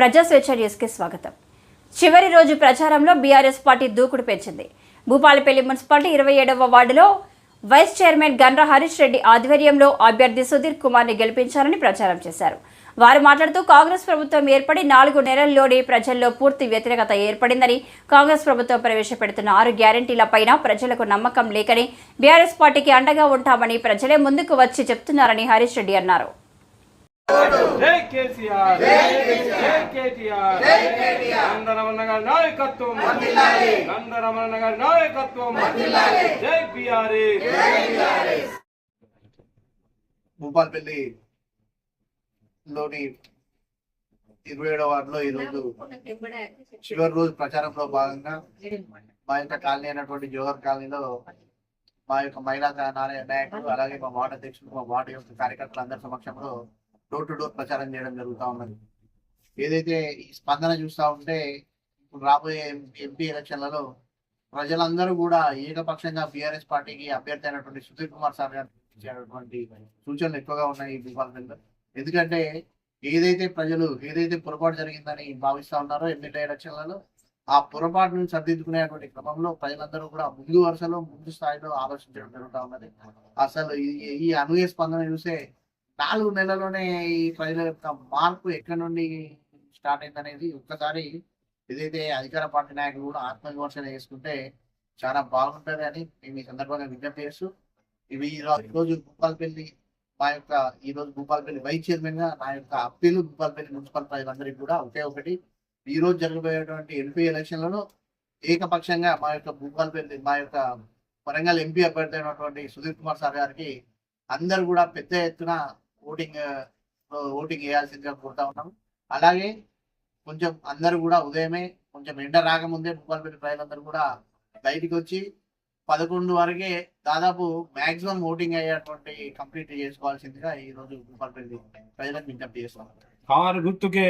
ప్రజా స్వేచ్ఛ న్యూస్కి స్వాగతం. చివరి రోజు ప్రచారంలో బీఆర్ఎస్ పార్టీ దూకుడు పెంచింది. భూపాలపల్లి మున్సిపాలిటీ 27వ వార్డులో వైస్ చైర్మన్ గండ్ర హరీష్ రెడ్డి ఆధ్వర్యంలో అభ్యర్థి సుధీర్ కుమార్ని గెలిపించాలని ప్రచారం చేశారు. వారు మాట్లాడుతూ కాంగ్రెస్ ప్రభుత్వం ఏర్పడి 4 నెలల్లోనే ప్రజల్లో పూర్తి వ్యతిరేకత ఏర్పడిందని, కాంగ్రెస్ ప్రభుత్వం ప్రవేశపెడుతున్న 6 గ్యారంటీలపైన ప్రజలకు నమ్మకం లేకని, బీఆర్ఎస్ పార్టీకి అండగా ఉంటామని ప్రజలే ముందుకు వచ్చి చెప్తున్నారని హరీష్ రెడ్డి అన్నారు. జై కేసీఆర్, జై కేటీఆర్, నందరమణ గారి నాయకత్వం, నందరమణ గారి నాయకత్వం, జై బీఆర్ఎస్. భూపాలపల్లి లోని 27వ వార్డులో ఈరోజు చివరి రోజు ప్రచారంలో భాగంగా మా యొక్క కాలనీ అయినటువంటి జోహర్ కాలనీలో మా యొక్క మహిళా నాయకులు అలాగే మా వార్డు అధ్యక్షులు మా వార్డు యొక్క కార్యకర్తలు అందరి సమక్షంలో డోర్ టు డోర్ ప్రచారం చేయడం జరుగుతూ ఉన్నది. ఏదైతే ఈ స్పందన చూస్తూ ఉంటే ఇప్పుడు రాబోయే ఎంపీ ఎలక్షన్లలో ప్రజలందరూ కూడా ఏకపక్షంగా బీఆర్ఎస్ పార్టీకి అభ్యర్థి అయినటువంటి సుధీర్ కుమార్ సార్ గారు ఇచ్చేటువంటి సూచనలు ఎక్కువగా ఉన్నాయి ఈ భూపాలపల్లిలో. ఎందుకంటే ఏదైతే పొరపాటు జరిగిందని భావిస్తా ఉన్నారో ఎమ్మెల్యే ఎలక్షన్లలో, ఆ పొరపాటును సరిదిద్దుకునేటువంటి క్రమంలో ప్రజలందరూ కూడా ముందు వరుసలో ముందు స్థాయిలో ఆలోచించడం జరుగుతూ ఉన్నది. అసలు ఈ అనూహ్య స్పందన చూసే 4 నెలల్లోనే ఈ ప్రజల యొక్క మార్పు ఎక్కడి నుండి స్టార్ట్ అయిందనేది ఒక్కసారి ఏదైతే అధికార పార్టీ నాయకులు కూడా ఆత్మవిమర్శన చేసుకుంటే చాలా బాగుంటుంది అని మేము ఈ సందర్భంగా విజ్ఞప్తి చేస్తూ, ఈరోజు భూపాలపల్లి వైస్ చైర్మన్ గా నా యొక్క అప్పీలు భూపాలపల్లి మున్సిపల్ ప్రజలందరికీ కూడా ఒకటి, ఈ రోజు జరగబోయేటువంటి ఎంపీ ఎలక్షన్లలో ఏకపక్షంగా మా యొక్క వరంగల్ ఎంపీ అభ్యర్థి అయినటువంటి సుధీర్ కుమార్ సార్ గారికి అందరు కూడా పెద్ద ఎత్తున ఓటింగ్ వేయాల్సిందిగా కోరుతా ఉన్నాం. అలాగే కొంచెం అందరూ కూడా ఉదయమే కొంచెం ఎండ రాకముందే భూపాలపల్లి ప్రజలందరూ కూడా బయటికి వచ్చి 11 వరకే దాదాపు మాక్సిమం ఓటింగ్ అయ్యేటువంటి కంప్లీట్ చేసుకోవాల్సిందిగా ఈ రోజు భూపాలపల్లి ప్రజలకు విజ్ఞప్తి చేస్తాం. కారు గుర్తుకే